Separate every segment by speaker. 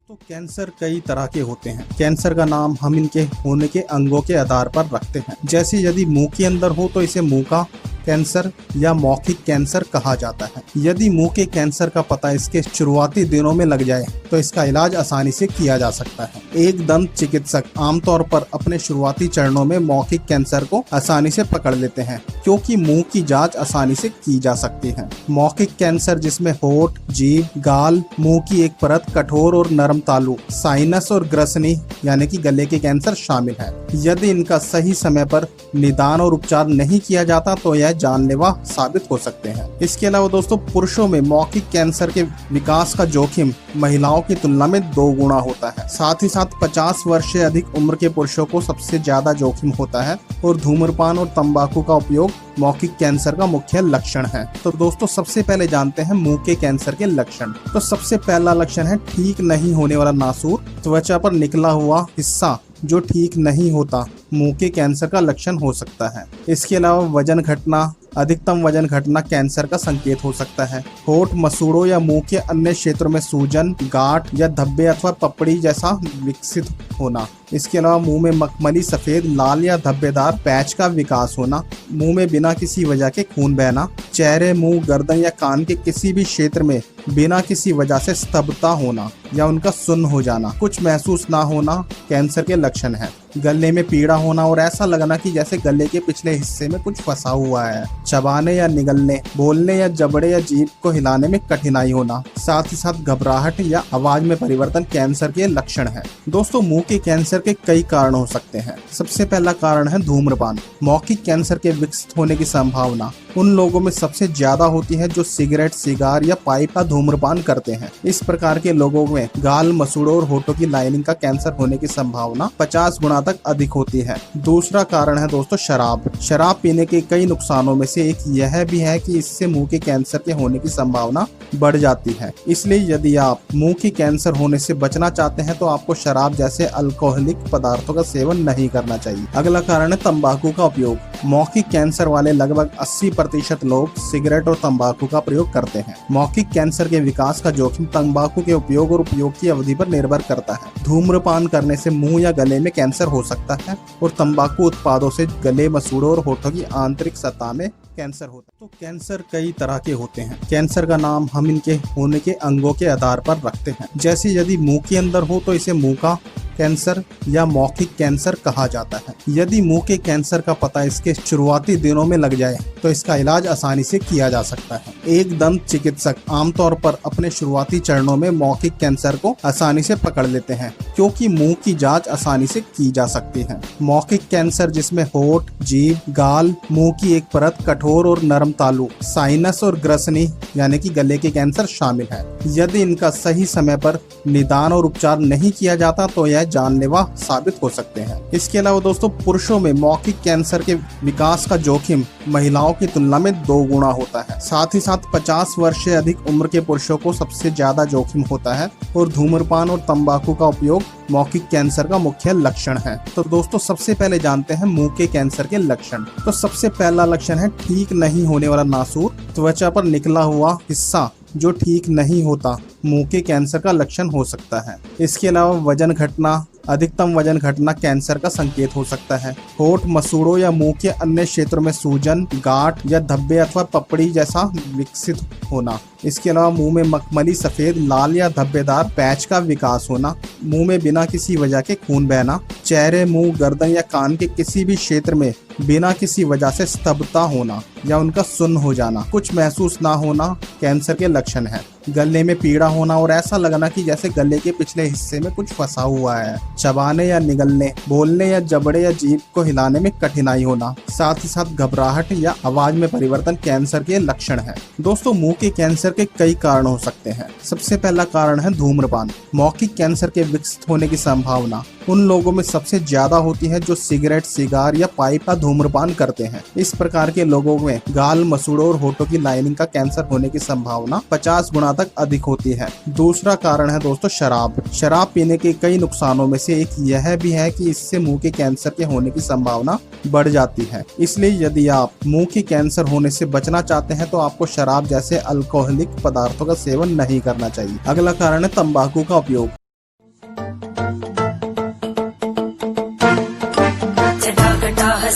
Speaker 1: तो कैंसर कई तरह के होते हैं। कैंसर का नाम हम इनके होने के अंगों के आधार पर रखते हैं। जैसे यदि मुंह के अंदर हो तो इसे मुंह का कैंसर या मौखिक कैंसर कहा जाता है। यदि मुंह के कैंसर का पता इसके शुरुआती दिनों में लग जाए तो इसका इलाज आसानी से किया जा सकता है। एक दंत चिकित्सक आमतौर पर अपने शुरुआती चरणों में मौखिक कैंसर को आसानी से पकड़ लेते हैं, क्योंकि मुंह की जांच आसानी से की जा सकती है। मौखिक कैंसर जिसमें होठ, जीभ, गाल, मुंह की एक परत, कठोर और नरम तालु, साइनस और ग्रसनी यानी कि गले के कैंसर शामिल है। यदि इनका सही समय पर निदान और उपचार नहीं किया जाता तो यह जानलेवा साबित हो सकते हैं। इसके अलावा दोस्तों, पुरुषों में मौखिक कैंसर के विकास का जोखिम महिलाओं की तुलना में 2 गुना होता है। साथ ही साथ 50 वर्ष से अधिक उम्र के पुरुषों को सबसे ज्यादा जोखिम होता है और धूम्रपान और तंबाकू का उपयोग मौखिक कैंसर का मुख्य लक्षण है। तो दोस्तों, सबसे पहले जानते हैं मुंह के कैंसर के लक्षण। तो सबसे पहला लक्षण है ठीक नहीं होने वाला नासूर, त्वचा पर निकला हुआ हिस्सा जो ठीक नहीं होता, मुंह के कैंसर का लक्षण हो सकता है। इसके अलावा वजन घटना, अधिकतम वजन घटना कैंसर का संकेत हो सकता है। होठ, मसूड़ों या मुंह के अन्य क्षेत्रों में सूजन, गांठ या धब्बे अथवा पपड़ी जैसा विकसित होना। इसके अलावा मुंह में मखमली, सफेद, लाल या धब्बेदार पैच का विकास होना। मुंह में बिना किसी वजह के खून बहना। चेहरे, मुंह, गर्दन या कान के किसी भी क्षेत्र में बिना किसी वजह से स्तब्धता होना या उनका सुन्न हो जाना, कुछ महसूस ना होना कैंसर के लक्षण है। गले में पीड़ा होना और ऐसा लगना कि जैसे गले के पिछले हिस्से में कुछ फंसा हुआ है। चबाने या निगलने, बोलने या जबड़े या जीभ को हिलाने में कठिनाई होना। साथ ही साथ घबराहट या आवाज में परिवर्तन कैंसर के लक्षण है। दोस्तों, मुंह के कैंसर के कई कारण हो सकते हैं। सबसे पहला कारण है धूम्रपान। मौखिक कैंसर के विकसित होने की संभावना उन लोगों में सबसे ज्यादा होती है जो सिगरेट, सिगार या पाइप का धूम्रपान करते हैं। इस प्रकार के लोगों में गाल, मसूड़ों और होठों की लाइनिंग का कैंसर होने की संभावना 50 गुना तक अधिक होती है। दूसरा कारण है दोस्तों शराब। शराब पीने के कई नुकसानों में से एक यह भी है कि इससे मुंह के कैंसर के होने की संभावना बढ़ जाती है। इसलिए यदि आप मुंह के कैंसर होने से बचना चाहते हैं तो आपको शराब जैसे अल्कोहलिक पदार्थों का सेवन नहीं करना चाहिए। अगला कारण है तंबाकू का उपयोग। मौखिक कैंसर वाले लगभग 80% लोग सिगरेट और तंबाकू का प्रयोग करते हैं। मौखिक कैंसर के विकास का जोखिम तंबाकू के उपयोग और उपयोग की अवधि पर निर्भर करता है। धूम्रपान करने से मुंह या गले में कैंसर हो सकता है और तंबाकू उत्पादों से गले, मसूड़ों और होठों की आंतरिक सतह में कैंसर होता है। तो कैंसर कई तरह के होते हैं। कैंसर का नाम हम इनके होने के अंगों के आधार पर रखते हैं। जैसे यदि मुंह के अंदर हो तो इसे मुंह का कैंसर या मौखिक कैंसर कहा जाता है। यदि मुंह के कैंसर का पता इसके शुरुआती दिनों में लग जाए तो इसका इलाज आसानी से किया जा सकता है। एक दंत चिकित्सक आमतौर पर अपने शुरुआती चरणों में मौखिक कैंसर को आसानी से पकड़ लेते हैं, क्योंकि मुंह की जांच आसानी से की जा सकती है। मौखिक कैंसर जिसमें होठ, जीभ, गाल, मुंह की एक परत, कठोर और नरम तालु, साइनस और ग्रसनी यानी कि गले के कैंसर शामिल है। यदि इनका सही समय पर निदान और उपचार नहीं किया जाता तो यह जानलेवा साबित हो सकते हैं। इसके अलावा दोस्तों, पुरुषों में मौखिक कैंसर के विकास का जोखिम महिलाओं की तुलना में 2 गुना होता है। साथ ही साथ 50 वर्ष से अधिक उम्र के पुरुषों को सबसे ज्यादा जोखिम होता है और धूम्रपान और तंबाकू का उपयोग मौखिक कैंसर का मुख्य लक्षण है। तो दोस्तों, सबसे पहले जानते हैं मुंह के कैंसर के लक्षण। तो सबसे पहला लक्षण है ठीक नहीं होने वाला नासूर, त्वचा पर निकला हुआ हिस्सा जो ठीक नहीं होता, मुंह के कैंसर का लक्षण हो सकता है। इसके अलावा वजन घटना, अधिकतम वजन घटना कैंसर का संकेत हो सकता है। होठ, मसूड़ों या मुंह के अन्य क्षेत्रों में सूजन, गांठ या धब्बे अथवा पपड़ी जैसा विकसित होना। इसके अलावा मुंह में मखमली, सफेद, लाल या धब्बेदार पैच का विकास होना। मुंह में बिना किसी वजह के खून बहना। चेहरे, मुंह, गर्दन या कान के किसी भी क्षेत्र में बिना किसी वजह से स्तब्धता होना या उनका सुन्न हो जाना, कुछ महसूस ना होना कैंसर के लक्षण है। गले में पीड़ा होना और ऐसा लगना कि जैसे गले के पिछले हिस्से में कुछ फंसा हुआ है। चबाने या निगलने, बोलने या जबड़े या जीभ को हिलाने में कठिनाई होना। साथ ही साथ घबराहट या आवाज में परिवर्तन कैंसर के लक्षण है। दोस्तों, मुंह के कैंसर के कई कारण हो सकते हैं। सबसे पहला कारण है धूम्रपान। मौखिक कैंसर के विकसित होने की संभावना उन लोगों में सबसे ज्यादा होती है जो सिगरेट, सिगार या पाइप का धूम्रपान करते हैं। इस प्रकार के लोगों में गाल, मसूड़ों और होठों की लाइनिंग का कैंसर होने की संभावना 50 गुना तक अधिक होती है। दूसरा कारण है दोस्तों शराब। शराब पीने के कई नुकसानों में से एक यह भी है कि इससे मुंह के कैंसर के होने की संभावना बढ़ जाती है। इसलिए यदि आप मुंह के कैंसर होने से बचना चाहते हैं तो आपको शराब जैसे अल्कोहलिक पदार्थों का सेवन नहीं करना चाहिए। अगला कारण है तंबाकू का उपयोग।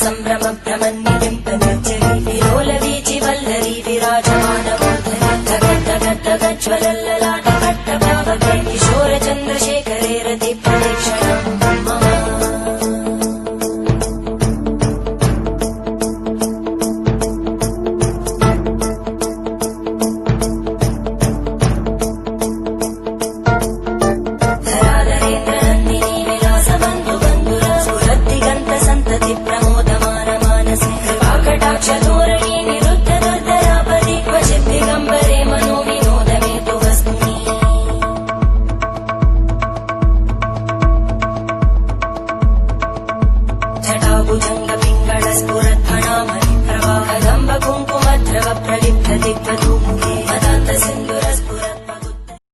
Speaker 2: संभ्रम भ्रमन्निडिम्पनिर्झरी विलोलवीचि वल्लरी विराजमानमूर्धनि धगज्ज्वलल्ललाट